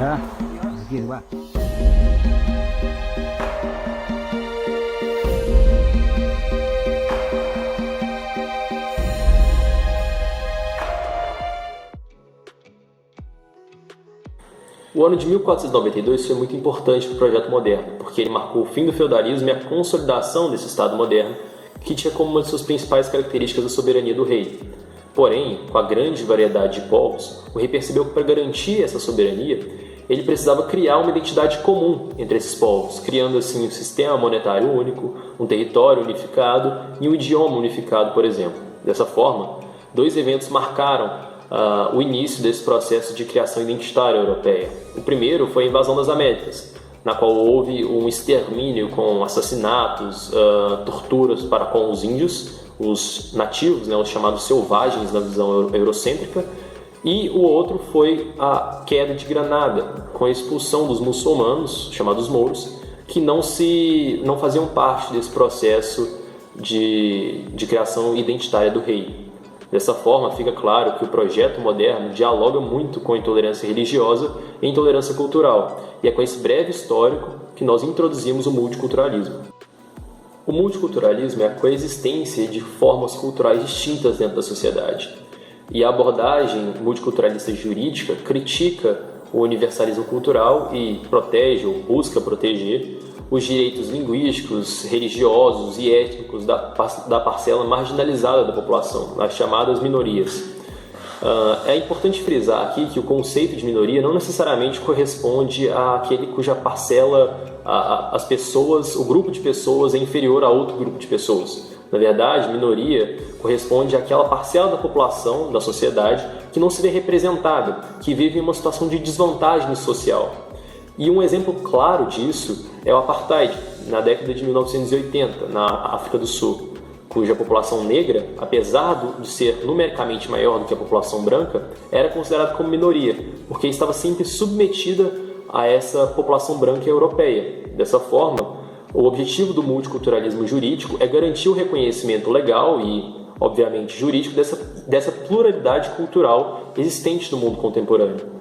Ya, begini Pak. O ano de 1492 foi muito importante para o projeto moderno, porque ele marcou o fim do feudalismo e a consolidação desse Estado moderno, que tinha como uma de suas principais características a soberania do rei. Porém, com a grande variedade de povos, o rei percebeu que para garantir essa soberania, ele precisava criar uma identidade comum entre esses povos, criando assim um sistema monetário único, um território unificado e um idioma unificado, por exemplo. Dessa forma, dois eventos marcaram o início desse processo de criação identitária europeia. O primeiro foi a invasão das Américas, na qual houve um extermínio com assassinatos, torturas para com os índios, os nativos, os chamados selvagens na visão eurocêntrica, e o outro foi a queda de Granada, com a expulsão dos muçulmanos, chamados mouros, que não faziam parte desse processo de criação identitária do rei. Dessa forma, fica claro que o projeto moderno dialoga muito com a intolerância religiosa e a intolerância cultural, e é com esse breve histórico que nós introduzimos o multiculturalismo. O multiculturalismo é a coexistência de formas culturais distintas dentro da sociedade, e a abordagem multiculturalista jurídica critica o universalismo cultural e protege ou busca proteger os direitos linguísticos, religiosos e étnicos da parcela marginalizada da população, as chamadas minorias. É importante frisar aqui que o conceito de minoria não necessariamente corresponde àquele cuja parcela, as pessoas, o grupo de pessoas é inferior a outro grupo de pessoas. Na verdade, minoria corresponde àquela parcela da população, da sociedade, que não se vê representada, que vive em uma situação de desvantagem social. E um exemplo claro disso é o Apartheid, na década de 1980, na África do Sul, cuja população negra, apesar de ser numericamente maior do que a população branca, era considerada como minoria, porque estava sempre submetida a essa população branca europeia. Dessa forma, o objetivo do multiculturalismo jurídico é garantir o reconhecimento legal e, obviamente, jurídico dessa pluralidade cultural existente no mundo contemporâneo.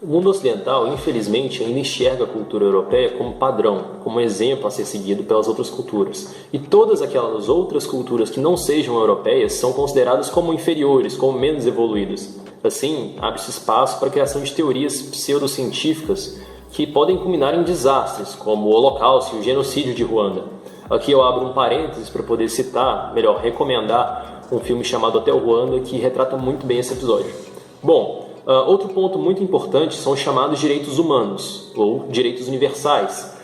O mundo ocidental, infelizmente, ainda enxerga a cultura europeia como padrão, como exemplo a ser seguido pelas outras culturas. E todas aquelas outras culturas que não sejam europeias são consideradas como inferiores, como menos evoluídas. Assim, abre-se espaço para a criação de teorias pseudocientíficas que podem culminar em desastres, como o Holocausto e o genocídio de Ruanda. Aqui eu abro um parênteses para poder citar, melhor, recomendar um filme chamado Hotel Ruanda, que retrata muito bem esse episódio. Bom, outro ponto muito importante são os chamados direitos humanos, ou direitos universais.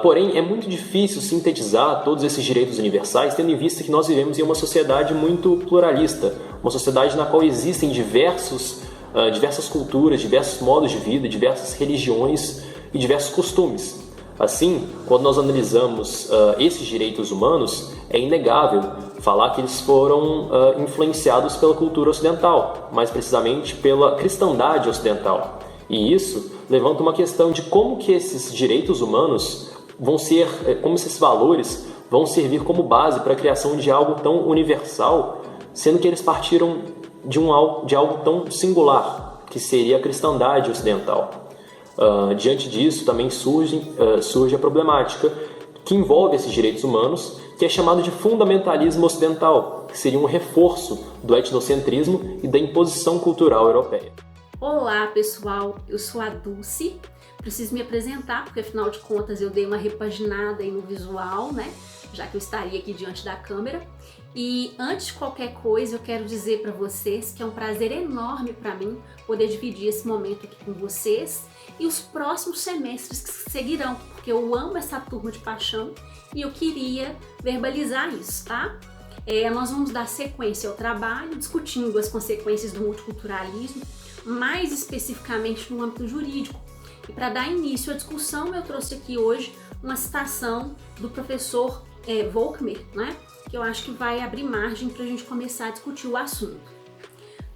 Porém, é muito difícil sintetizar todos esses direitos universais, tendo em vista que nós vivemos em uma sociedade muito pluralista, uma sociedade na qual existem diversas culturas, diversos modos de vida, diversas religiões e diversos costumes. Assim, quando nós analisamos esses direitos humanos, é inegável falar que eles foram influenciados pela cultura ocidental, mais precisamente pela cristandade ocidental. E isso levanta uma questão de como que esses direitos humanos como esses valores vão servir como base para a criação de algo tão universal, sendo que eles partiram de algo tão singular, que seria a cristandade ocidental. Diante disso, também surge a problemática que envolve esses direitos humanos, que é chamado de fundamentalismo ocidental, que seria um reforço do etnocentrismo e da imposição cultural europeia. Olá pessoal, eu sou a Dulce, preciso me apresentar porque afinal de contas eu dei uma repaginada aí no visual, né? Já que eu estaria aqui diante da câmera. E antes de qualquer coisa eu quero dizer para vocês que é um prazer enorme para mim poder dividir esse momento aqui com vocês e os próximos semestres que seguirão, porque eu amo essa turma de paixão e eu queria verbalizar isso, tá? Nós vamos dar sequência ao trabalho, discutindo as consequências do multiculturalismo, mais especificamente no âmbito jurídico. E para dar início à discussão, eu trouxe aqui hoje uma citação do professor Volkmer, né? Que eu acho que vai abrir margem para a gente começar a discutir o assunto.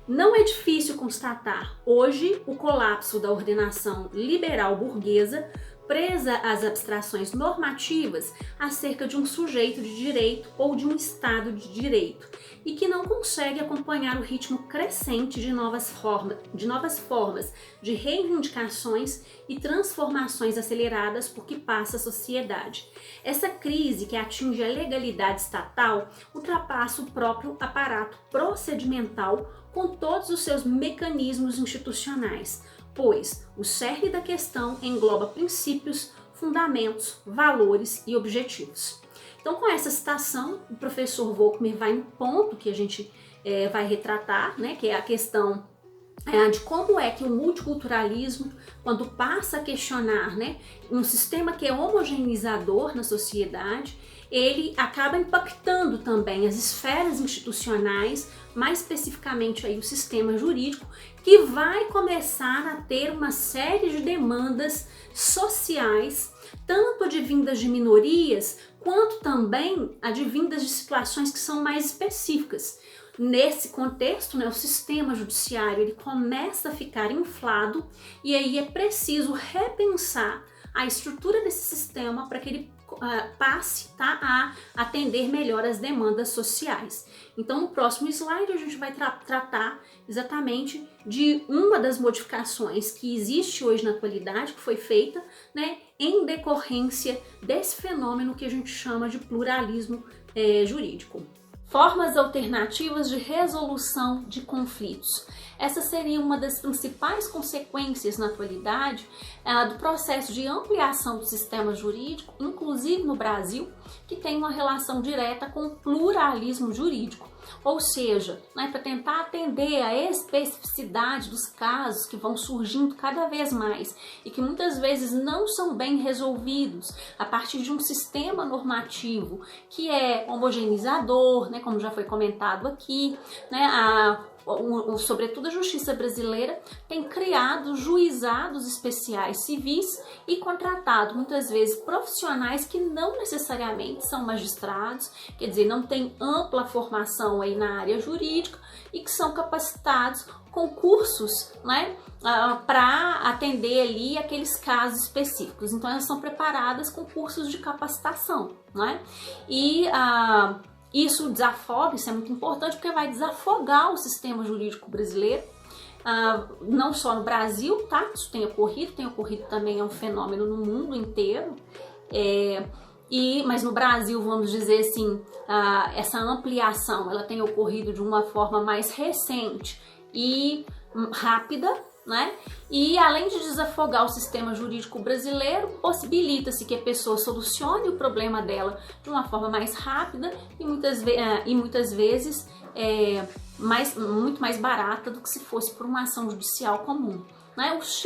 Não é difícil constatar hoje o colapso da ordenação liberal burguesa presa às abstrações normativas acerca de um sujeito de direito ou de um Estado de direito e que não consegue acompanhar o ritmo crescente de novas formas de reivindicações e transformações aceleradas por que passa a sociedade. Essa crise que atinge a legalidade estatal ultrapassa o próprio aparato procedimental com todos os seus mecanismos institucionais, pois o cerne da questão engloba princípios, fundamentos, valores e objetivos. Então, com essa citação, o professor Volkmer vai no ponto que a gente vai retratar, né, que é a questão de como é que o multiculturalismo, quando passa a questionar, né, um sistema que é homogeneizador na sociedade, ele acaba impactando também as esferas institucionais, mais especificamente aí o sistema jurídico, que vai começar a ter uma série de demandas sociais, tanto advindas de minorias, quanto também advindas de situações que são mais específicas. Nesse contexto, né, o sistema judiciário ele começa a ficar inflado e aí é preciso repensar a estrutura desse sistema para que ele passe a atender melhor as demandas sociais. Então, no próximo slide, a gente vai tratar exatamente de uma das modificações que existe hoje na atualidade, que foi feita, né, em decorrência desse fenômeno que a gente chama de pluralismo jurídico. Formas alternativas de resolução de conflitos. Essa seria uma das principais consequências na atualidade do processo de ampliação do sistema jurídico, inclusive no Brasil, que tem uma relação direta com o pluralismo jurídico. Ou seja, né, para tentar atender a especificidade dos casos que vão surgindo cada vez mais e que muitas vezes não são bem resolvidos a partir de um sistema normativo que é homogeneizador, né, como já foi comentado aqui, né, sobretudo a justiça brasileira tem criado juizados especiais civis e contratado muitas vezes profissionais que não necessariamente são magistrados, quer dizer, não têm ampla formação aí na área jurídica e que são capacitados com cursos, né, para atender ali aqueles casos específicos. Então elas são preparadas com cursos de capacitação, né? E isso desafoga, isso é muito importante porque vai desafogar o sistema jurídico brasileiro, não só no Brasil, tá? Isso tem ocorrido também, é um fenômeno no mundo inteiro, mas no Brasil, vamos dizer assim, essa ampliação ela tem ocorrido de uma forma mais recente e rápida, né? E além de desafogar o sistema jurídico brasileiro, possibilita-se que a pessoa solucione o problema dela de uma forma mais rápida e muitas vezes muito mais barata do que se fosse por uma ação judicial comum, né? Os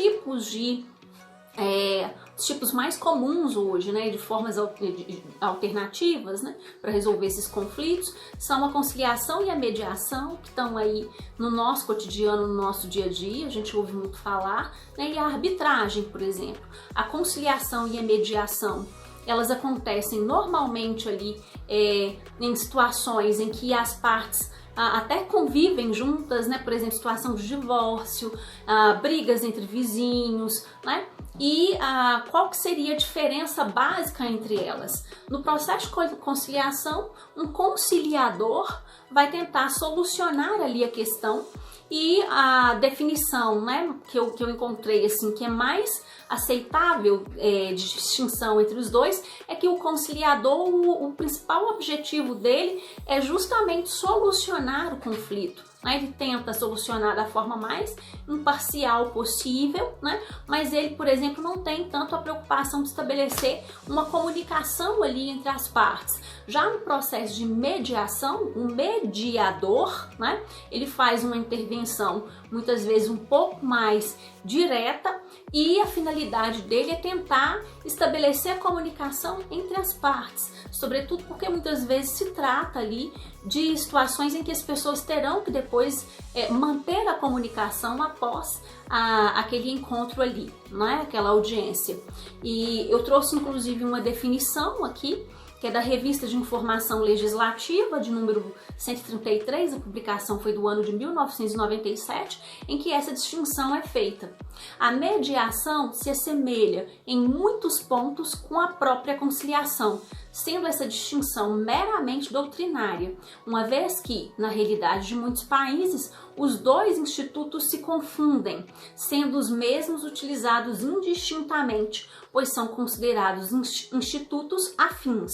tipos mais comuns hoje, né, de formas alternativas, né, para resolver esses conflitos são a conciliação e a mediação, que estão aí no nosso cotidiano, no nosso dia a dia, a gente ouve muito falar, né, e a arbitragem, por exemplo. A conciliação e a mediação, elas acontecem normalmente ali em situações em que as partes até convivem juntas, né? Por exemplo, situação de divórcio, brigas entre vizinhos, né? E qual que seria a diferença básica entre elas? No processo de conciliação, um conciliador vai tentar solucionar ali a questão e a definição, né, que eu encontrei assim, que é mais aceitável de distinção entre os dois, é que o conciliador, o principal objetivo dele é justamente solucionar o conflito. Né? Ele tenta solucionar da forma mais imparcial possível, né? Mas ele, por exemplo, não tem tanto a preocupação de estabelecer uma comunicação ali entre as partes. Já no processo de mediação, o mediador, né, ele faz uma intervenção muitas vezes um pouco mais direta e a finalidade dele é tentar estabelecer a comunicação entre as partes, sobretudo porque muitas vezes se trata ali de situações em que as pessoas terão que depois manter a comunicação após aquele encontro ali, né? Aquela audiência. E eu trouxe inclusive uma definição aqui, que é da Revista de Informação Legislativa, de número 133, a publicação foi do ano de 1997, em que essa distinção é feita. A mediação se assemelha em muitos pontos com a própria conciliação, sendo essa distinção meramente doutrinária, uma vez que, na realidade de muitos países, os dois institutos se confundem, sendo os mesmos utilizados indistintamente, pois são considerados institutos afins.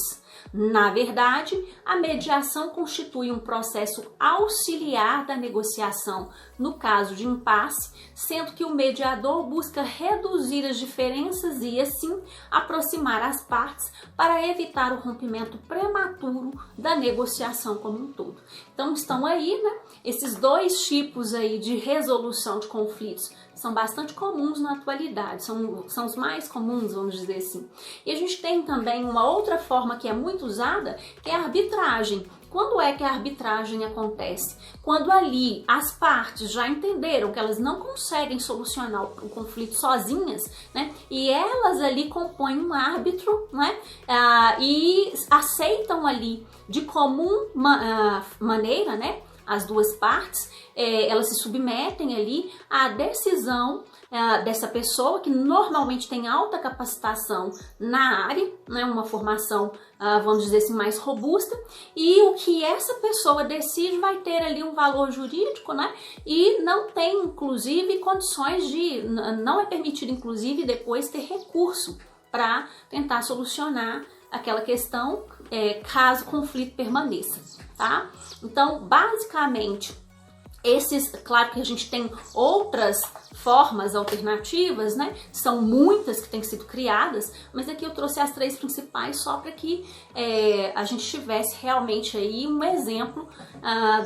Na verdade, a mediação constitui um processo auxiliar da negociação no caso de impasse, sendo que o mediador busca reduzir as diferenças e, assim, aproximar as partes para evitar o rompimento prematuro da negociação como um todo. Então, estão aí, né, esses dois tipos aí de resolução de conflitos. São bastante comuns na atualidade, são os mais comuns, vamos dizer assim. E a gente tem também uma outra forma que é muito usada, que é a arbitragem. Quando é que a arbitragem acontece? Quando ali as partes já entenderam que elas não conseguem solucionar o conflito sozinhas, né? E elas ali compõem um árbitro, né? E aceitam ali de comum maneira, né? As duas partes, elas se submetem ali à decisão dessa pessoa que normalmente tem alta capacitação na área, né, uma formação, vamos dizer assim, mais robusta, e o que essa pessoa decide vai ter ali um valor jurídico, né, e não tem, inclusive, condições de, não é permitido, inclusive, depois ter recurso para tentar solucionar aquela questão, caso o conflito permaneça, tá? Então, basicamente, claro que a gente tem outras formas alternativas, né? São muitas que têm sido criadas, mas aqui eu trouxe as três principais só para que a gente tivesse realmente aí um exemplo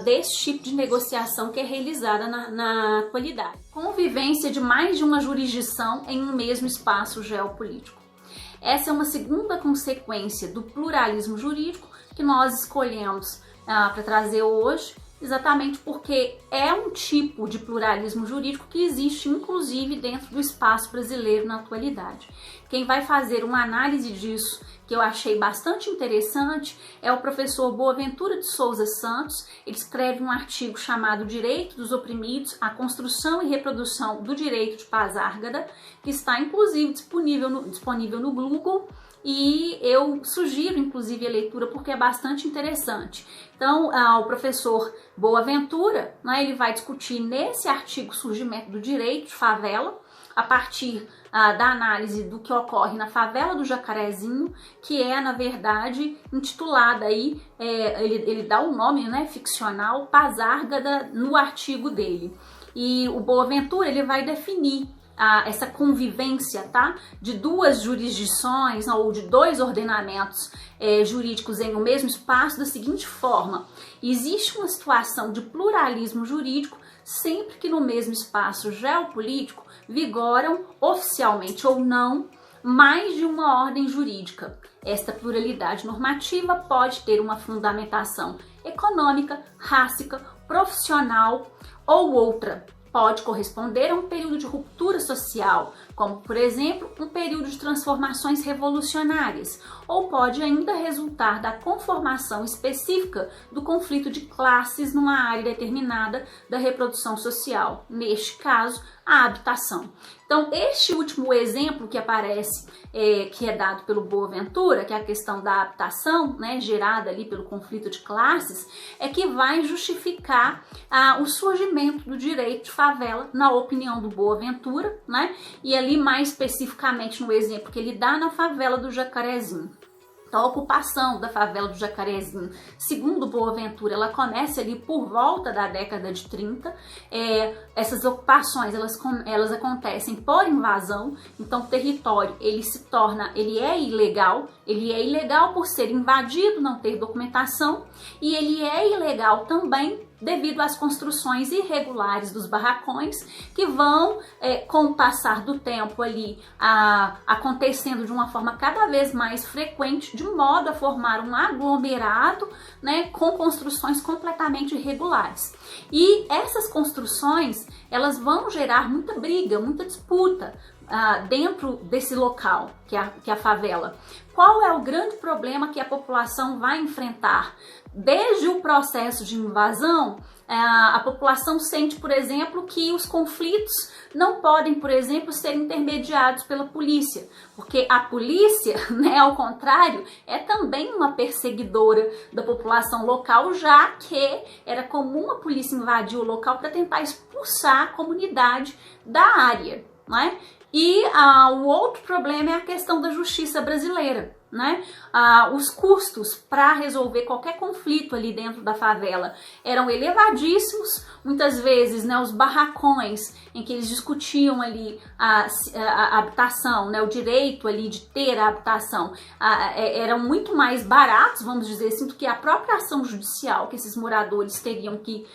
desse tipo de negociação que é realizada na atualidade. Convivência de mais de uma jurisdição em um mesmo espaço geopolítico. Essa é uma segunda consequência do pluralismo jurídico que nós escolhemos para trazer hoje, exatamente porque é um tipo de pluralismo jurídico que existe, inclusive, dentro do espaço brasileiro na atualidade. Quem vai fazer uma análise disso, que eu achei bastante interessante, é o professor Boaventura de Souza Santos. Ele escreve um artigo chamado Direito dos Oprimidos, a Construção e Reprodução do Direito de Paz-Árgada, que está, inclusive, disponível no Google, e eu sugiro, inclusive, a leitura porque é bastante interessante. Então, o professor Boaventura, né, ele vai discutir nesse artigo o surgimento do direito de favela, a partir da análise do que ocorre na favela do Jacarezinho, que é, na verdade, intitulada aí, ele dá um nome, né, ficcional, Paz-Árgada, no artigo dele. E o Boaventura, ele vai definir essa convivência, tá, de duas jurisdições ou de dois ordenamentos jurídicos em um mesmo espaço da seguinte forma: existe uma situação de pluralismo jurídico sempre que no mesmo espaço geopolítico vigoram, oficialmente ou não, mais de uma ordem jurídica. Esta pluralidade normativa pode ter uma fundamentação econômica, rássica, profissional ou outra. Pode corresponder a um período de ruptura social, como, por exemplo, um período de transformações revolucionárias, ou pode ainda resultar da conformação específica do conflito de classes numa área determinada da reprodução social, neste caso, a habitação. Então, este último exemplo que aparece, que é dado pelo Boaventura, que é a questão da habitação, né, gerada ali pelo conflito de classes, é que vai justificar o surgimento do direito de favela, na opinião do Boaventura, né, e ali mais especificamente no exemplo que ele dá na favela do Jacarezinho. Então, a ocupação da favela do Jacarezinho, segundo Boaventura, ela começa ali por volta da década de 30. Essas ocupações, elas acontecem por invasão. Então, o território, ele é ilegal por ser invadido, não ter documentação, e ele é ilegal também devido às construções irregulares dos barracões que vão, com o passar do tempo ali, acontecendo de uma forma cada vez mais frequente, de modo a formar um aglomerado, né, com construções completamente irregulares. E essas construções, elas vão gerar muita briga, muita disputa, dentro desse local, que é a favela. Qual é o grande problema que a população vai enfrentar? Desde o processo de invasão, a população sente, por exemplo, que os conflitos não podem, por exemplo, ser intermediados pela polícia, porque a polícia, né, ao contrário, é também uma perseguidora da população local, já que era comum a polícia invadir o local para tentar expulsar a comunidade da área, né? E o outro problema é a questão da justiça brasileira, né? Os custos para resolver qualquer conflito ali dentro da favela eram elevadíssimos. Muitas vezes, né, os barracões em que eles discutiam ali a habitação, né, o direito ali de ter a habitação, eram muito mais baratos, vamos dizer assim, do que a própria ação judicial que esses moradores teriam que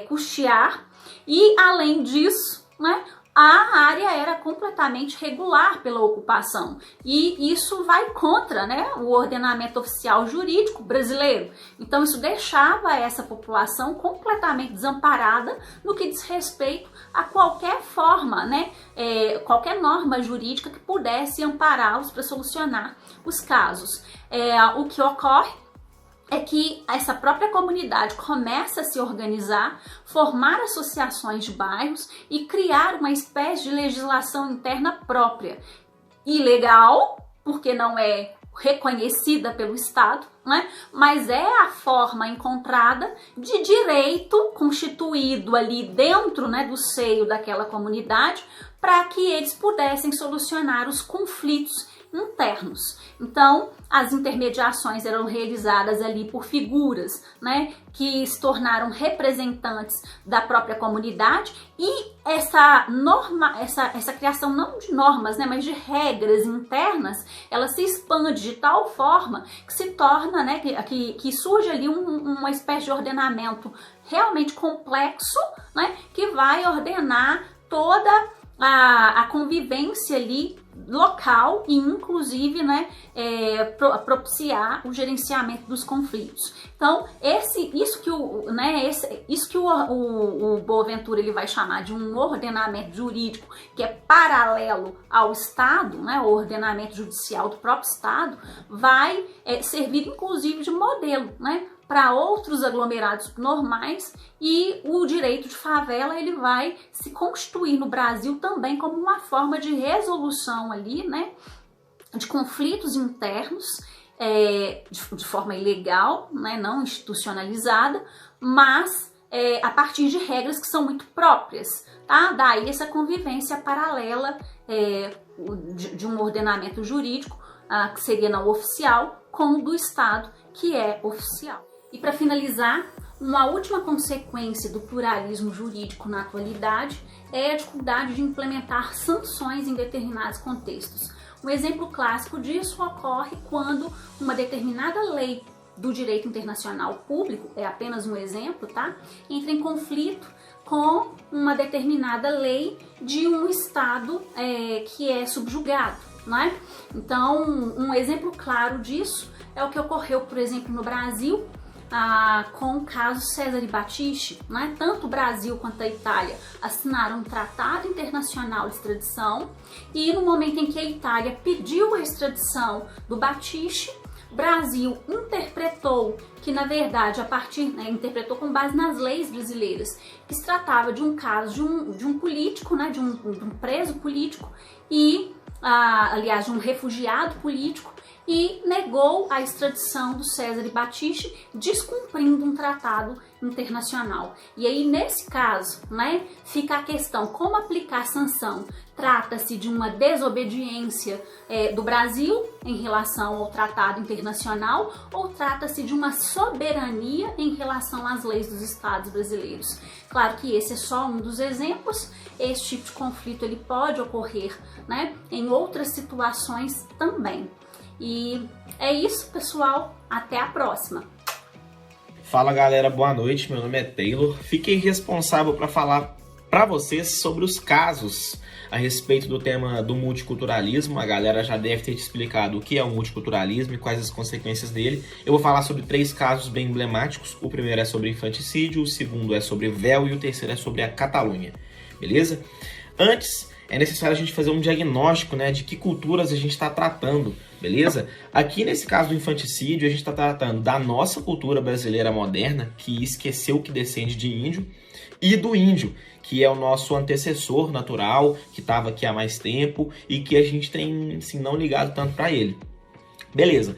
custear. E, além disso, né, a área era completamente regular pela ocupação e isso vai contra, né, o ordenamento oficial jurídico brasileiro. Então isso deixava essa população completamente desamparada no que diz respeito a qualquer forma, né, qualquer norma jurídica que pudesse ampará-los para solucionar os casos. O que ocorre é que essa própria comunidade começa a se organizar, formar associações de bairros e criar uma espécie de legislação interna própria. Ilegal, porque não é reconhecida pelo Estado, né? Mas é a forma encontrada de direito constituído ali dentro, né, do seio daquela comunidade para que eles pudessem solucionar os conflitos internos. Então, as intermediações eram realizadas ali por figuras, né, que se tornaram representantes da própria comunidade e essa criação não de normas, né, mas de regras internas, ela se expande de tal forma que se torna, né, que surge ali uma espécie de ordenamento realmente complexo, né, que vai ordenar toda a convivência ali local e inclusive, né, propiciar o gerenciamento dos conflitos. Então, isso que o Boaventura ele vai chamar de um ordenamento jurídico que é paralelo ao Estado, né, o ordenamento judicial do próprio Estado, vai servir inclusive de modelo, né, para outros aglomerados normais, e o direito de favela ele vai se constituir no Brasil também como uma forma de resolução ali, né, de conflitos internos de forma ilegal, né, não institucionalizada, mas a partir de regras que são muito próprias, tá? Daí essa convivência paralela de um ordenamento jurídico que seria não oficial com o do Estado, que é oficial. E para finalizar, uma última consequência do pluralismo jurídico na atualidade é a dificuldade de implementar sanções em determinados contextos. Um exemplo clássico disso ocorre quando uma determinada lei do direito internacional público, é apenas um exemplo, tá? Entra em conflito com uma determinada lei de um Estado que é subjugado, né? Então, um exemplo claro disso é o que ocorreu, por exemplo, no Brasil, com o caso Cesare Battisti, né? Tanto o Brasil quanto a Itália assinaram um tratado internacional de extradição e no momento em que a Itália pediu a extradição do Battisti, o Brasil interpretou que, na verdade, interpretou com base nas leis brasileiras, que se tratava de um caso de um político, né? de um preso político e, aliás, de um refugiado político, e negou a extradição do Cesare Battisti, descumprindo um tratado internacional. E aí, nesse caso, né, fica a questão, como aplicar sanção? Trata-se de uma desobediência do Brasil em relação ao tratado internacional ou trata-se de uma soberania em relação às leis dos estados brasileiros? Claro que esse é só um dos exemplos. Esse tipo de conflito ele pode ocorrer, né, em outras situações também. E é isso, pessoal. Até a próxima. Fala, galera. Boa noite. Meu nome é Taylor. Fiquei responsável para falar para vocês sobre os casos a respeito do tema do multiculturalismo. A galera já deve ter te explicado o que é o multiculturalismo e quais as consequências dele. Eu vou falar sobre 3 casos bem emblemáticos. O primeiro é sobre infanticídio, o segundo é sobre véu e o terceiro é sobre a Catalunha. Beleza? Antes, é necessário a gente fazer um diagnóstico, né, de que culturas a gente está tratando, beleza? Aqui nesse caso do infanticídio, a gente está tratando da nossa cultura brasileira moderna, que esqueceu que descende de índio, e do índio, que é o nosso antecessor natural, que estava aqui há mais tempo e que a gente tem, assim, não ligado tanto para ele. Beleza.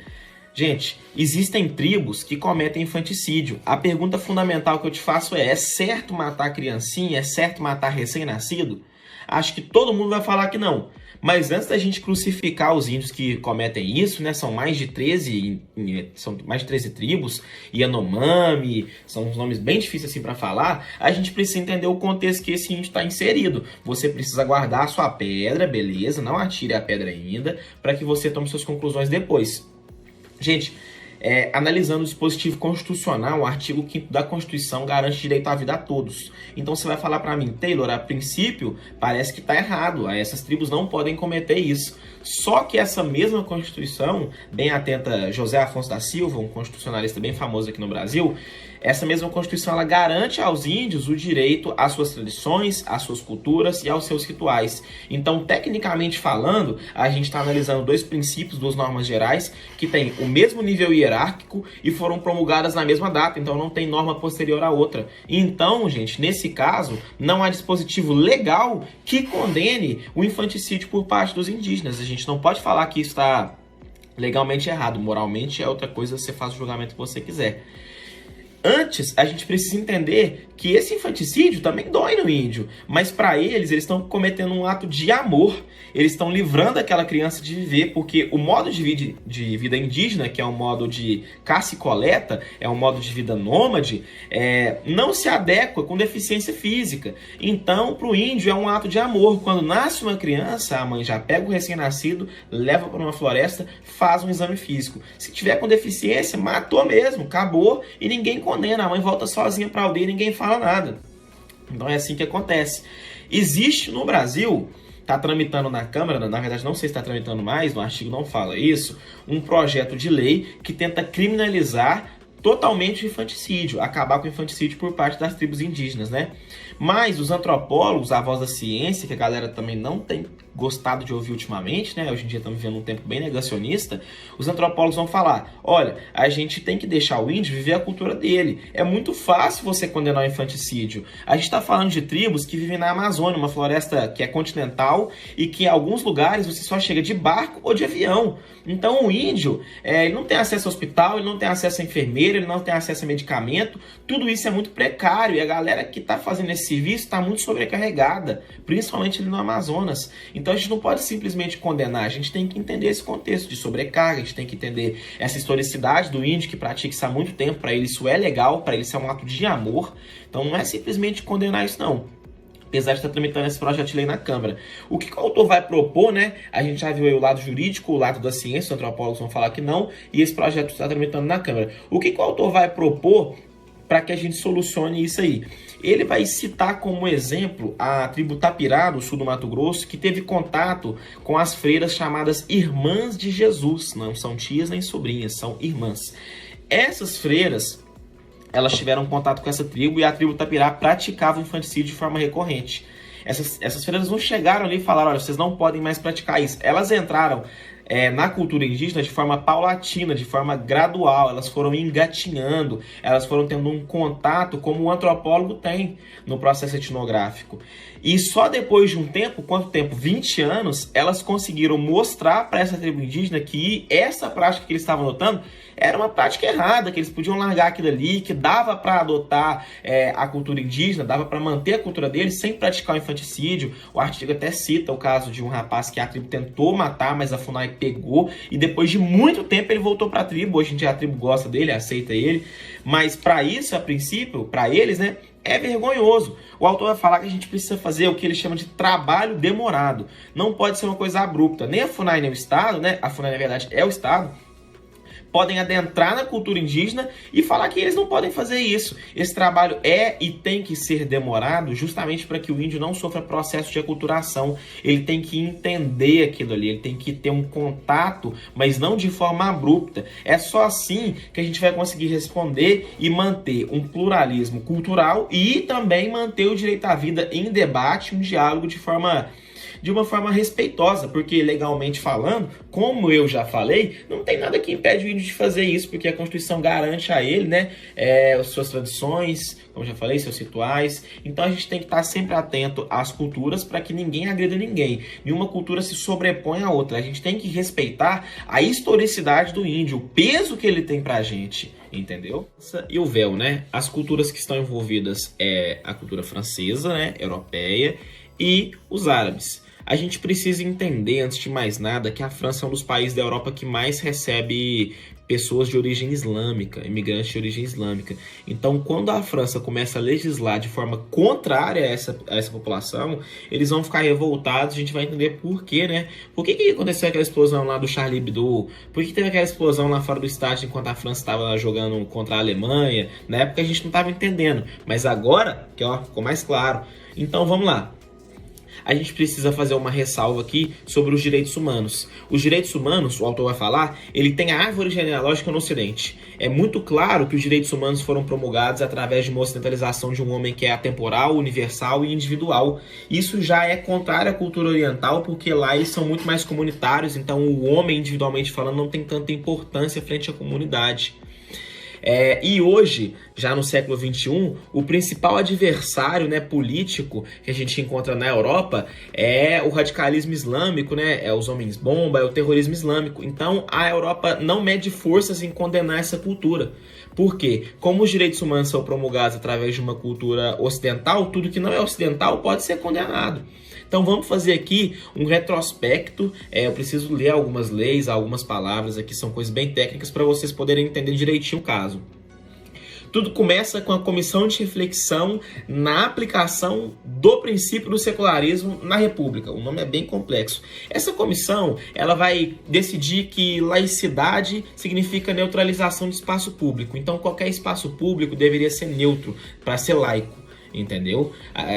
Gente, existem tribos que cometem infanticídio. A pergunta fundamental que eu te faço é certo matar criancinha? É certo matar recém-nascido? Acho que todo mundo vai falar que não. Mas antes da gente crucificar os índios que cometem isso, né? São mais de 13 tribos, Yanomami, são uns nomes bem difíceis assim para falar. A gente precisa entender o contexto que esse índio está inserido. Você precisa guardar a sua pedra, beleza? Não atire a pedra ainda, para que você tome suas conclusões depois. Gente, analisando o dispositivo constitucional, o artigo 5º da Constituição garante direito à vida a todos. Então você vai falar para mim, Taylor, a princípio parece que está errado, essas tribos não podem cometer isso. Só que essa mesma Constituição, bem atenta José Afonso da Silva, um constitucionalista bem famoso aqui no Brasil, essa mesma Constituição ela garante aos índios o direito às suas tradições, às suas culturas e aos seus rituais. Então, tecnicamente falando, a gente está analisando dois princípios, duas normas gerais, que têm o mesmo nível hierárquico e foram promulgadas na mesma data, então não tem norma posterior à outra. Então, gente, nesse caso, não há dispositivo legal que condene o infanticídio por parte dos indígenas. A gente não pode falar que isso está legalmente errado, moralmente é outra coisa, você faz o julgamento que você quiser. Antes, a gente precisa entender que esse infanticídio também dói no índio, mas para eles estão cometendo um ato de amor, eles estão livrando aquela criança de viver, porque o modo de vida indígena, que é um modo de caça e coleta, é um modo de vida nômade, não se adequa com deficiência física. Então, para o índio é um ato de amor. Quando nasce uma criança, a mãe já pega o recém-nascido, leva para uma floresta, faz um exame físico. Se tiver com deficiência, matou mesmo, acabou, e ninguém condena, a mãe volta sozinha para a aldeia e ninguém fala nada. Então é assim que acontece. Existe no Brasil, está tramitando na Câmara, na verdade não sei se está tramitando mais, no artigo não fala isso, um projeto de lei que tenta criminalizar totalmente o infanticídio, acabar com o infanticídio por parte das tribos indígenas, né? Mas os antropólogos, a voz da ciência, que a galera também não tem gostado de ouvir ultimamente, né? Hoje em dia estamos vivendo um tempo bem negacionista. Os antropólogos vão falar, olha, a gente tem que deixar o índio viver a cultura dele. É muito fácil você condenar o infanticídio. A gente está falando de tribos que vivem na Amazônia, uma floresta que é continental e que em alguns lugares você só chega de barco ou de avião. Então o índio, ele não tem acesso ao hospital, ele não tem acesso a enfermeiro, ele não tem acesso a medicamento. Tudo isso é muito precário e a galera que está fazendo esse serviço está muito sobrecarregada, principalmente ali no Amazonas. Então a gente não pode simplesmente condenar, a gente tem que entender esse contexto de sobrecarga, a gente tem que entender essa historicidade do índio que pratica isso há muito tempo, para ele isso é legal, para ele isso é um ato de amor. Então não é simplesmente condenar isso não. Apesar de estar tramitando esse projeto de lei na Câmara. O que o autor vai propor, né? A gente já viu aí o lado jurídico, o lado da ciência, os antropólogos vão falar que não, e esse projeto está tramitando na Câmara. O que o autor vai propor para que a gente solucione isso aí? Ele vai citar como exemplo a tribo Tapirá, do sul do Mato Grosso, que teve contato com as freiras chamadas Irmãs de Jesus. Não são tias nem sobrinhas, são irmãs. Essas freiras, elas tiveram contato com essa tribo e a tribo Tapirá praticava o infanticídio de forma recorrente. Essas freiras não chegaram ali e falaram, olha, vocês não podem mais praticar isso. Elas entraram na cultura indígena de forma paulatina, de forma gradual, elas foram engatinhando, elas foram tendo um contato como o antropólogo tem no processo etnográfico. E só depois de um tempo, quanto tempo? 20 anos, elas conseguiram mostrar para essa tribo indígena que essa prática que eles estavam notando era uma prática errada, que eles podiam largar aquilo ali, que dava para adotar a cultura indígena, dava para manter a cultura deles sem praticar o infanticídio. O artigo até cita o caso de um rapaz que a tribo tentou matar, mas a FUNAI pegou, e depois de muito tempo ele voltou para a tribo. Hoje em dia a tribo gosta dele, aceita ele, mas para isso, a princípio, para eles, né, é vergonhoso. O autor vai falar que a gente precisa fazer o que ele chama de trabalho demorado. Não pode ser uma coisa abrupta. Nem a FUNAI nem o Estado, né? A FUNAI, na verdade, é o Estado, podem adentrar na cultura indígena e falar que eles não podem fazer isso. Esse trabalho é e tem que ser demorado justamente para que o índio não sofra processo de aculturação. Ele tem que entender aquilo ali, ele tem que ter um contato, mas não de forma abrupta. É só assim que a gente vai conseguir responder e manter um pluralismo cultural e também manter o direito à vida em debate, um diálogo de uma forma respeitosa, porque legalmente falando, como eu já falei, não tem nada que impede o índio de fazer isso, porque a Constituição garante a ele, né, as suas tradições, como eu já falei, seus rituais. Então a gente tem que estar sempre atento às culturas para que ninguém agrida ninguém. Nenhuma cultura se sobrepõe à outra. A gente tem que respeitar a historicidade do índio, o peso que ele tem pra gente, entendeu? E o véu, né? As culturas que estão envolvidas é a cultura francesa, né, europeia, e os árabes. A gente precisa entender, antes de mais nada, que a França é um dos países da Europa que mais recebe pessoas de origem islâmica, imigrantes de origem islâmica. Então, quando a França começa a legislar de forma contrária a essa população, eles vão ficar revoltados, a gente vai entender por quê, né? Por que aconteceu aquela explosão lá do Charlie Hebdo? Por que teve aquela explosão lá fora do estádio enquanto a França estava jogando contra a Alemanha? Na época a gente não estava entendendo, mas agora, que ficou mais claro. Então, vamos lá. A gente precisa fazer uma ressalva aqui sobre os direitos humanos. Os direitos humanos, o autor vai falar, ele tem a árvore genealógica no Ocidente. É muito claro que os direitos humanos foram promulgados através de uma ocidentalização de um homem que é atemporal, universal e individual. Isso já é contrário à cultura oriental, porque lá eles são muito mais comunitários, então o homem, individualmente falando, não tem tanta importância frente à comunidade. E hoje, já no século XXI, o principal adversário, né, político que a gente encontra na Europa é o radicalismo islâmico, né, é os homens-bomba, é o terrorismo islâmico. Então, a Europa não mede forças em condenar essa cultura. Por quê? Como os direitos humanos são promulgados através de uma cultura ocidental, tudo que não é ocidental pode ser condenado. Então vamos fazer aqui um retrospecto. Eu preciso ler algumas leis, algumas palavras aqui, são coisas bem técnicas para vocês poderem entender direitinho o caso. Tudo começa com a comissão de reflexão na aplicação do princípio do secularismo na República. O nome é bem complexo. Essa comissão, ela vai decidir que laicidade significa neutralização de espaço público. Então qualquer espaço público deveria ser neutro para ser laico. Entendeu?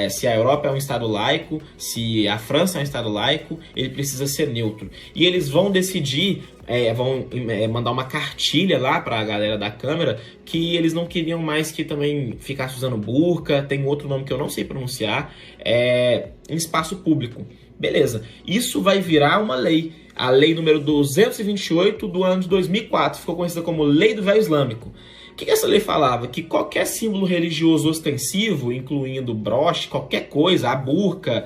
Se a Europa é um estado laico, se a França é um estado laico, ele precisa ser neutro. E eles vão decidir, vão mandar uma cartilha lá para a galera da Câmara que eles não queriam mais que também ficasse usando burca, tem outro nome que eu não sei pronunciar, em espaço público. Beleza, isso vai virar uma lei. A lei número 228 do ano de 2004, ficou conhecida como Lei do Véu Islâmico. O que essa lei falava? Que qualquer símbolo religioso ostensivo, incluindo broche, qualquer coisa, a burca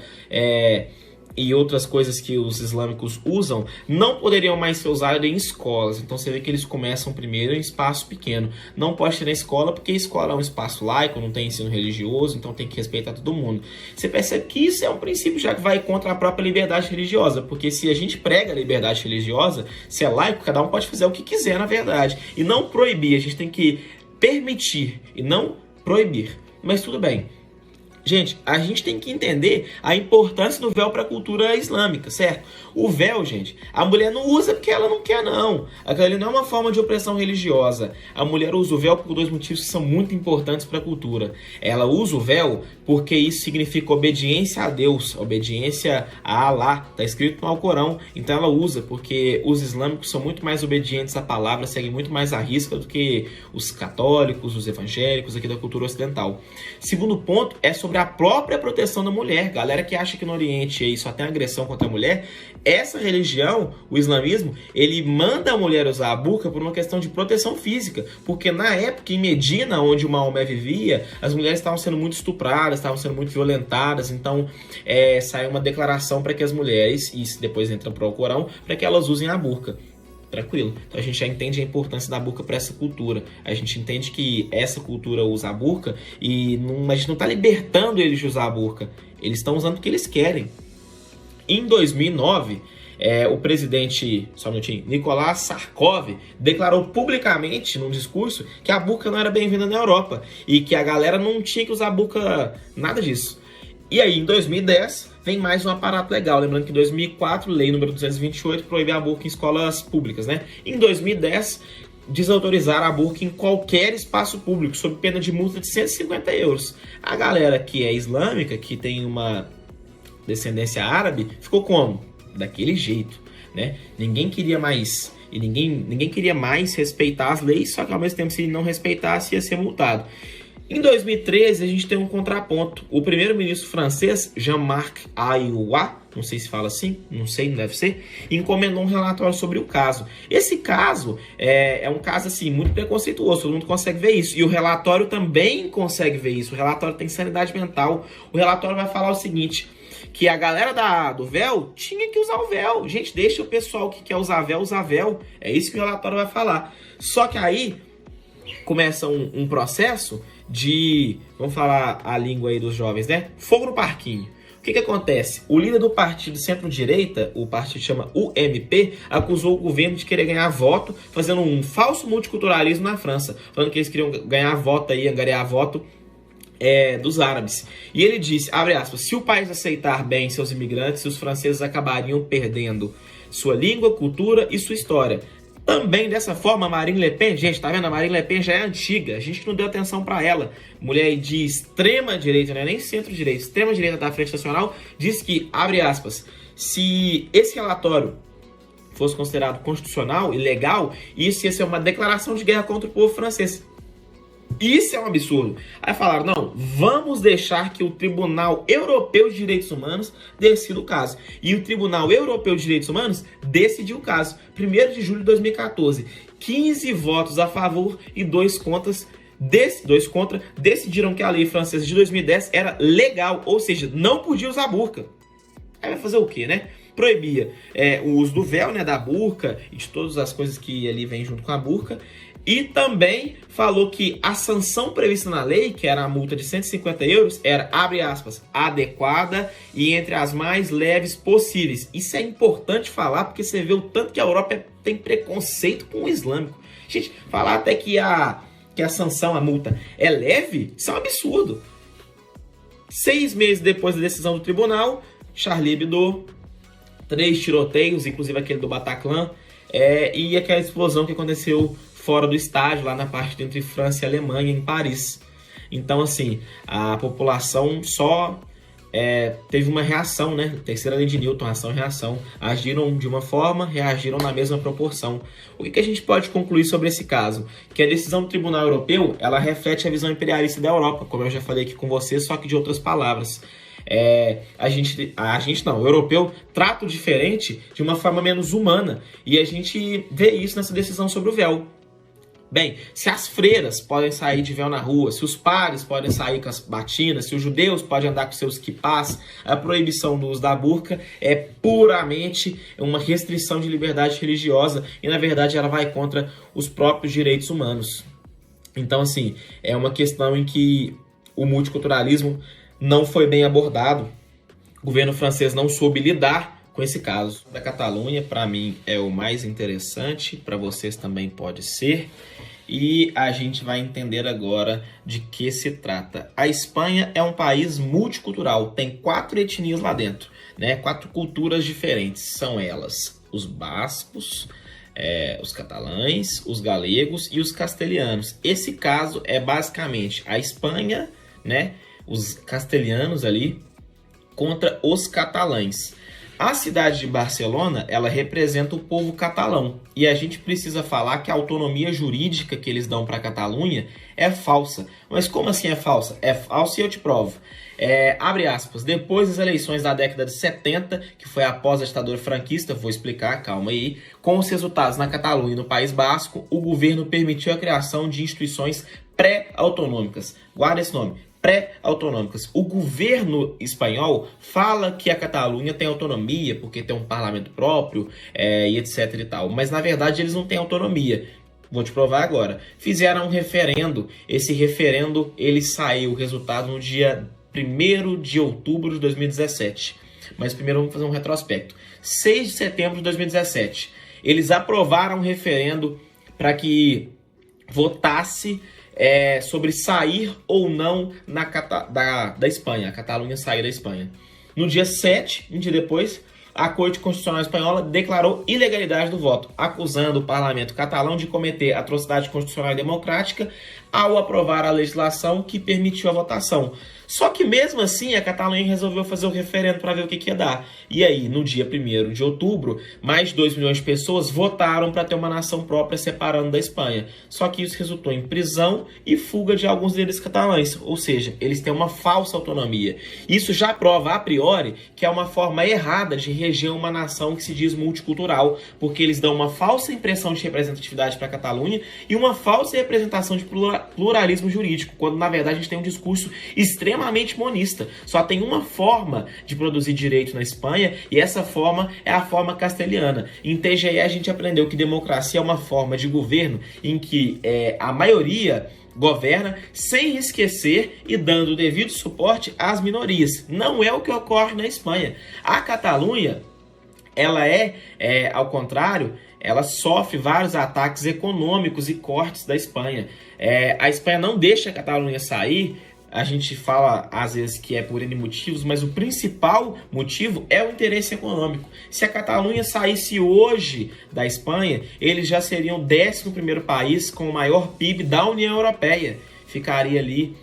e outras coisas que os islâmicos usam, não poderiam mais ser usadas em escolas. Então você vê que eles começam primeiro em espaço pequeno. Não pode ter na escola, porque a escola é um espaço laico, não tem ensino religioso, então tem que respeitar todo mundo. Você percebe que isso é um princípio já que vai contra a própria liberdade religiosa, porque se a gente prega a liberdade religiosa, se é laico, cada um pode fazer o que quiser na verdade. E não proibir, a gente tem que permitir e não proibir. Mas tudo bem. Gente, a gente tem que entender a importância do véu para a cultura islâmica, certo? O véu, gente, a mulher não usa porque ela não quer, não. Aquilo ali não é uma forma de opressão religiosa. A mulher usa o véu por dois motivos que são muito importantes para a cultura. Ela usa o véu porque isso significa obediência a Deus, obediência a Alá. Está escrito no Alcorão. Então ela usa porque os islâmicos são muito mais obedientes à palavra, seguem muito mais à risca do que os católicos, os evangélicos aqui da cultura ocidental. Segundo ponto é sobre a própria proteção da mulher. Galera que acha que no Oriente aí só tem agressão contra a mulher, essa religião, o islamismo, ele manda a mulher usar a burca por uma questão de proteção física, porque na época em Medina, onde o Maomé vivia, as mulheres estavam sendo muito estupradas, estavam sendo muito violentadas, então saiu uma declaração para que as mulheres, e depois entra para o Corão, para que elas usem a burca. Tranquilo. Então a gente já entende a importância da burca para essa cultura. A gente entende que essa cultura usa a burca e a gente não está libertando eles de usar a burca. Eles estão usando o que eles querem. Em 2009, o presidente, só um minutinho, Nicolas Sarkozy, declarou publicamente num discurso que a burca não era bem-vinda na Europa e que a galera não tinha que usar a burca, nada disso. E aí, em 2010, vem mais um aparato legal. Lembrando que em 2004, lei número 228, proibiu a burca em escolas públicas, né? Em 2010, desautorizar a burca em qualquer espaço público, sob pena de multa de 150 euros. A galera que é islâmica, que tem uma descendência árabe, ficou como? Daquele jeito, né? Ninguém queria mais, e ninguém queria mais respeitar as leis, só que ao mesmo tempo, se não respeitasse, ia ser multado. Em 2013, a gente tem um contraponto. O primeiro-ministro francês, Jean-Marc Ayrault, não sei se fala assim, não sei, não deve ser, encomendou um relatório sobre o caso. Esse caso é um caso assim, muito preconceituoso, todo mundo consegue ver isso. E o relatório também consegue ver isso. O relatório tem sanidade mental. O relatório vai falar o seguinte, que a galera do véu tinha que usar o véu. Gente, deixa o pessoal que quer usar véu. É isso que o relatório vai falar. Só que aí começa um processo de, vamos falar a língua aí dos jovens, né? Fogo no parquinho. O que acontece? O líder do partido centro-direita, o partido chama UMP, acusou o governo de querer ganhar voto, fazendo um falso multiculturalismo na França, falando que eles queriam ganhar voto aí, angariar voto dos árabes. E ele disse, abre aspas, se o país aceitar bem seus imigrantes, os franceses acabariam perdendo sua língua, cultura e sua história. Também dessa forma, a Marine Le Pen, gente, tá vendo? A Marine Le Pen já é antiga, a gente não deu atenção para ela. Mulher de extrema direita, não é nem centro-direita, extrema direita da Frente Nacional, diz que, abre aspas, se esse relatório fosse considerado constitucional e legal, isso ia ser uma declaração de guerra contra o povo francês. Isso é um absurdo. Aí falaram, não, vamos deixar que o Tribunal Europeu de Direitos Humanos decida o caso. E o Tribunal Europeu de Direitos Humanos decidiu o caso. 1º de julho de 2014. 15 votos a favor e 2 contra decidiram que a lei francesa de 2010 era legal, ou seja, não podia usar burca. Aí vai fazer o quê, né? Proibia o uso do véu, né, da burca e de todas as coisas que ali vêm junto com a burca. E também falou que a sanção prevista na lei, que era a multa de 150 euros, era, abre aspas, adequada e entre as mais leves possíveis. Isso é importante falar, porque você vê o tanto que a Europa tem preconceito com o islâmico. Gente, falar até que a sanção, a multa, é leve, isso é um absurdo. 6 meses depois da decisão do tribunal, Charlie Hebdo, 3 tiroteios, inclusive aquele do Bataclan, e aquela explosão que aconteceu fora do estádio, lá na parte entre França e Alemanha, em Paris. Então, assim, a população só teve uma reação, né? Terceira lei de Newton, ação e reação. Agiram de uma forma, reagiram na mesma proporção. O que a gente pode concluir sobre esse caso? Que a decisão do Tribunal Europeu, ela reflete a visão imperialista da Europa, como eu já falei aqui com você, só que de outras palavras. O europeu trata o diferente de uma forma menos humana, e a gente vê isso nessa decisão sobre o véu. Bem, se as freiras podem sair de véu na rua, se os padres podem sair com as batinas, se os judeus podem andar com seus quipás, a proibição do uso da burca é puramente uma restrição de liberdade religiosa e, na verdade, ela vai contra os próprios direitos humanos. Então, assim, é uma questão em que o multiculturalismo não foi bem abordado. O governo francês não soube lidar com esse caso. Da Catalunha, para mim, é o mais interessante, para vocês também pode ser. E a gente vai entender agora de que se trata. A Espanha é um país multicultural, tem 4 etnias lá dentro, né? 4 culturas diferentes. São elas os bascos, os catalães, os galegos e os castelhanos. Esse caso é basicamente a Espanha, né? Os castelhanos ali contra os catalães. A cidade de Barcelona, ela representa o povo catalão. E a gente precisa falar que a autonomia jurídica que eles dão para a Catalunha é falsa. Mas como assim é falsa? É falsa e eu te provo. Abre aspas, depois das eleições da década de 70, que foi após a ditadura franquista, vou explicar, calma aí, com os resultados na Catalunha e no País Basco, o governo permitiu a criação de instituições pré-autonômicas. Guarda esse nome. Pré-autonômicas. O governo espanhol fala que a Catalunha tem autonomia porque tem um parlamento próprio e etc e tal, mas na verdade eles não têm autonomia. Vou te provar agora. Fizeram um referendo, esse referendo ele saiu o resultado no dia 1º de outubro de 2017. Mas primeiro vamos fazer um retrospecto. 6 de setembro de 2017, eles aprovaram um referendo para que votasse sobre sair ou não da Espanha, a Catalunha sair da Espanha. No dia 7, um dia depois, a Corte Constitucional Espanhola declarou ilegalidade do voto, acusando o parlamento catalão de cometer atrocidade constitucional e democrática ao aprovar a legislação que permitiu a votação. Só que mesmo assim a Catalunha resolveu fazer o referendo para ver o que ia dar. E aí, no dia 1º de outubro, mais de 2 milhões de pessoas votaram para ter uma nação própria separando da Espanha. Só que isso resultou em prisão e fuga de alguns líderes catalães, ou seja, eles têm uma falsa autonomia. Isso já prova a priori que é uma forma errada de reger uma nação que se diz multicultural, porque eles dão uma falsa impressão de representatividade para a Catalunha e uma falsa representação de pluralismo jurídico, quando na verdade a gente tem um discurso extremamente monista. Só tem uma forma de produzir direito na Espanha e essa forma é a forma castelhana. Em TGE a gente aprendeu que democracia é uma forma de governo em que a maioria governa sem esquecer e dando o devido suporte às minorias. Não é o que ocorre na Espanha. A Catalunha, ela ao contrário, ela sofre vários ataques econômicos e cortes da Espanha. A Espanha não deixa a Catalunha sair. A gente fala às vezes que é por N motivos, mas o principal motivo é o interesse econômico. Se a Catalunha saísse hoje da Espanha, eles já seriam o 11º país com o maior PIB da União Europeia. Ficaria ali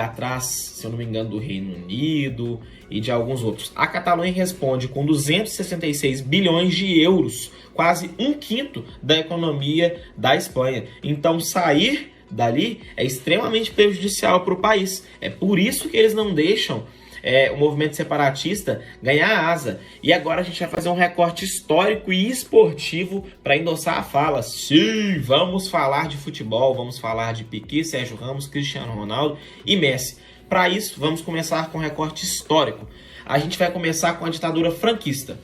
atrás, se eu não me engano, do Reino Unido e de alguns outros. A Catalunha responde com 266 bilhões de euros, quase 1/5 da economia da Espanha. Então sair dali é extremamente prejudicial para o país. É por isso que eles não deixam o movimento separatista ganhar asa. E agora a gente vai fazer um recorte histórico e esportivo para endossar a fala. Sim, vamos falar de futebol, vamos falar de Piquet, Sérgio Ramos, Cristiano Ronaldo e Messi. Para isso, vamos começar com um recorte histórico. A gente vai começar com a ditadura franquista.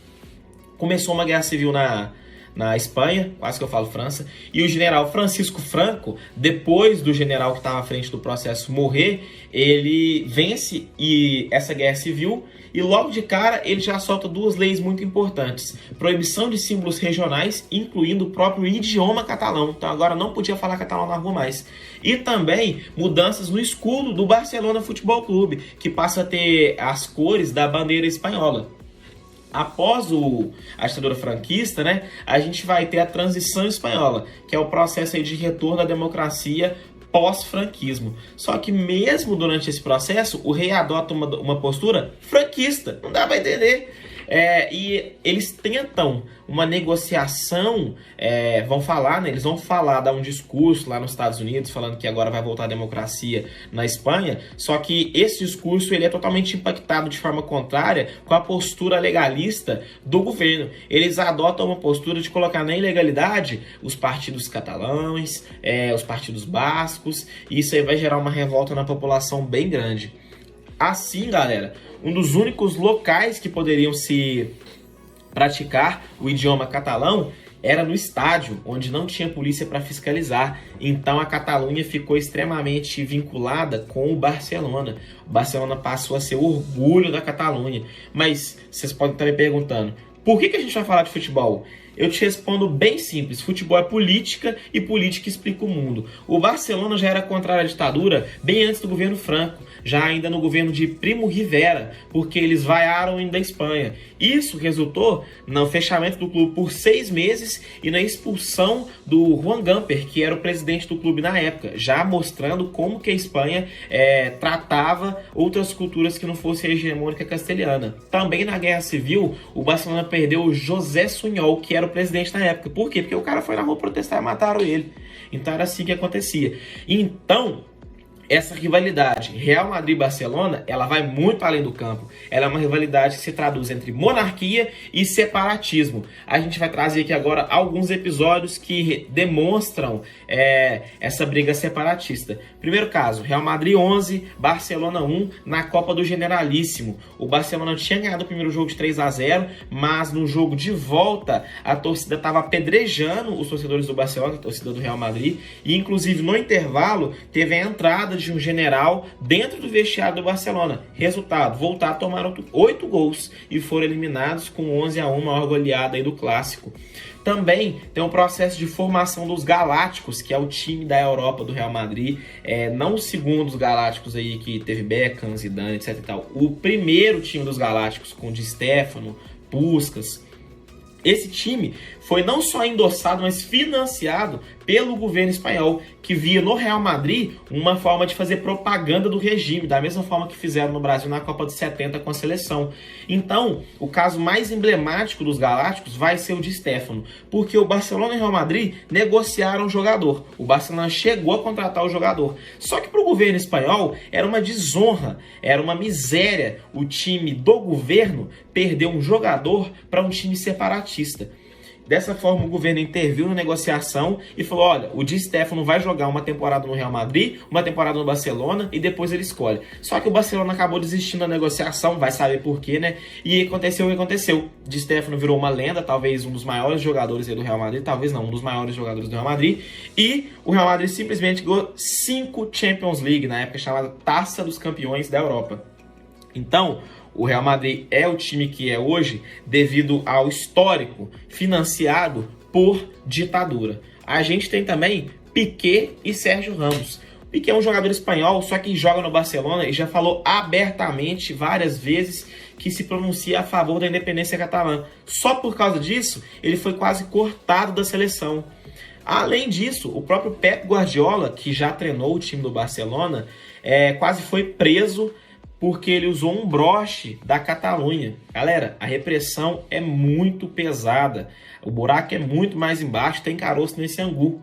Começou uma guerra civil na Espanha, quase que eu falo França, e o general Francisco Franco, depois do general que estava à frente do processo morrer, ele vence essa guerra civil e logo de cara ele já solta 2 leis muito importantes: proibição de símbolos regionais, incluindo o próprio idioma catalão. Então agora não podia falar catalão na rua mais. E também mudanças no escudo do Barcelona Futebol Clube, que passa a ter as cores da bandeira espanhola. Após a ditadura franquista, a gente vai ter a transição espanhola, que é o processo aí de retorno à democracia pós-franquismo. Só que mesmo durante esse processo, o rei adota uma postura franquista. Não dá para entender. E eles tentam uma negociação, eles vão falar, dar um discurso lá nos Estados Unidos, falando que agora vai voltar a democracia na Espanha, só que esse discurso ele é totalmente impactado de forma contrária com a postura legalista do governo. Eles adotam uma postura de colocar na ilegalidade os partidos catalães, os partidos bascos, e isso aí vai gerar uma revolta na população bem grande. Assim, galera, um dos únicos locais que poderiam se praticar o idioma catalão era no estádio, onde não tinha polícia para fiscalizar. Então a Catalunha ficou extremamente vinculada com o Barcelona. O Barcelona passou a ser o orgulho da Catalunha. Mas vocês podem estar me perguntando, por que a gente vai falar de futebol? Eu te respondo bem simples: futebol é política e política explica o mundo. O Barcelona já era contra a ditadura bem antes do governo Franco, já ainda no governo de Primo Rivera, porque eles vaiaram da Espanha. Isso resultou no fechamento do clube por 6 meses e na expulsão do Joan Gamper, que era o presidente do clube na época, já mostrando como que a Espanha tratava outras culturas que não fosse a hegemônica castelhana. Também na Guerra Civil, o Barcelona perdeu o José Sunyol, que era o presidente na época. Por quê? Porque o cara foi na rua protestar e mataram ele. Então era assim que acontecia. Então, essa rivalidade Real Madrid e Barcelona, ela vai muito além do campo. Ela é uma rivalidade que se traduz entre monarquia e separatismo. A gente vai trazer aqui agora alguns episódios que demonstram essa briga separatista. Primeiro caso, Real Madrid 11, Barcelona 1, na Copa do Generalíssimo. O Barcelona tinha ganhado o primeiro jogo de 3-0, mas no jogo de volta, a torcida estava apedrejando os torcedores do Barcelona, a torcida do Real Madrid, e inclusive no intervalo teve a entrada de um general dentro do vestiário do Barcelona. Resultado, voltar a tomar 8 gols e foram eliminados com 11-1, maior goleada aí do clássico. Também tem um processo de formação dos Galácticos, que é o time da Europa do Real Madrid, não o segundo dos Galácticos aí que teve Beckham, Zidane, etc e tal. O primeiro time dos Galácticos com Di Stéfano, Puskás. Esse time foi não só endossado, mas financiado pelo governo espanhol, que via no Real Madrid uma forma de fazer propaganda do regime, da mesma forma que fizeram no Brasil na Copa de 70 com a seleção. Então, o caso mais emblemático dos Galácticos vai ser o Di Stéfano, porque o Barcelona e o Real Madrid negociaram o jogador. O Barcelona chegou a contratar o jogador. Só que para o governo espanhol era uma desonra, era uma miséria o time do governo perder um jogador para um time separatista. Dessa forma, o governo interviu na negociação e falou, olha, o Di Stéfano vai jogar uma temporada no Real Madrid, uma temporada no Barcelona e depois ele escolhe. Só que o Barcelona acabou desistindo da negociação, vai saber por quê, né? E aconteceu o que aconteceu. Di Stéfano virou uma lenda, talvez um dos maiores jogadores do Real Madrid, talvez não, um dos maiores jogadores do Real Madrid. E o Real Madrid simplesmente ganhou 5 Champions League, na época chamada Taça dos Campeões da Europa. Então, o Real Madrid é o time que é hoje devido ao histórico financiado por ditadura. A gente tem também Piqué e Sérgio Ramos. Piqué é um jogador espanhol, só que joga no Barcelona e já falou abertamente várias vezes que se pronuncia a favor da independência catalã. Só por causa disso, ele foi quase cortado da seleção. Além disso, o próprio Pep Guardiola, que já treinou o time do Barcelona, quase foi preso porque ele usou um broche da Catalunha. Galera, a repressão é muito pesada. O buraco é muito mais embaixo, tem caroço nesse angu.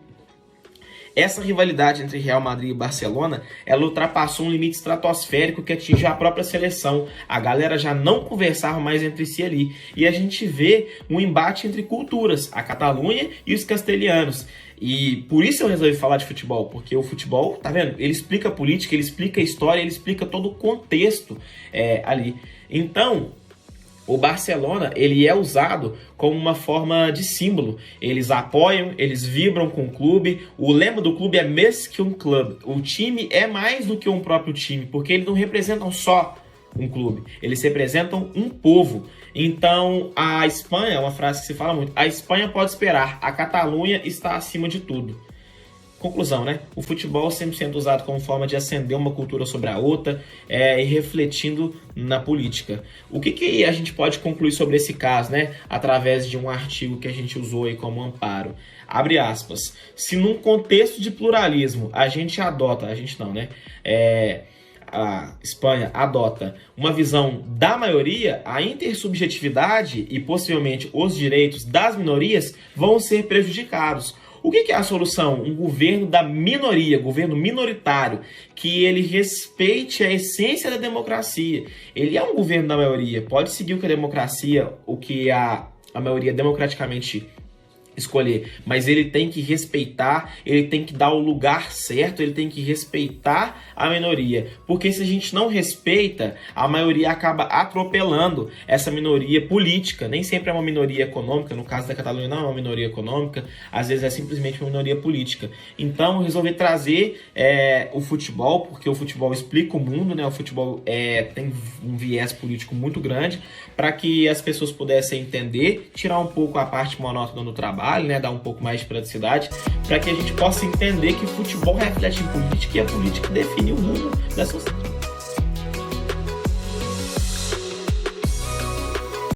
Essa rivalidade entre Real Madrid e Barcelona, ela ultrapassou um limite estratosférico que atinge a própria seleção. A galera já não conversava mais entre si ali. E a gente vê um embate entre culturas, a Catalunha e os castelhanos. E por isso eu resolvi falar de futebol, porque o futebol, tá vendo? Ele explica a política, ele explica a história, ele explica todo o contexto ali. Então, o Barcelona, ele é usado como uma forma de símbolo. Eles apoiam, eles vibram com o clube. O lema do clube é Més que um club. O time é mais do que um próprio time, porque eles não representam só um clube, eles representam um povo. Então, a Espanha, é uma frase que se fala muito, a Espanha pode esperar, a Catalunha está acima de tudo. Conclusão, né? O futebol sempre sendo usado como forma de acender uma cultura sobre a outra e refletindo na política. O que a gente pode concluir sobre esse caso, né? Através de um artigo que a gente usou aí como amparo. Abre aspas. Se num contexto de pluralismo a gente não, né? A Espanha adota uma visão da maioria, a intersubjetividade e possivelmente os direitos das minorias vão ser prejudicados. O que é a solução? Um governo da minoria, governo minoritário, que ele respeite a essência da democracia. Ele é um governo da maioria, pode seguir o que a democracia, o que a maioria democraticamente escolher, mas ele tem que respeitar, ele tem que dar o lugar certo, ele tem que respeitar a minoria, porque se a gente não respeita, a maioria acaba atropelando essa minoria política. Nem sempre é uma minoria econômica, no caso da Catalunha não é uma minoria econômica, às vezes é simplesmente uma minoria política. Então eu resolvi trazer o futebol, porque o futebol explica o mundo, né? O futebol tem um viés político muito grande, para que as pessoas pudessem entender, tirar um pouco a parte monótona do trabalho, né, dar um pouco mais de praticidade, para que a gente possa entender que o futebol reflete em política e a política define o rumo da sociedade.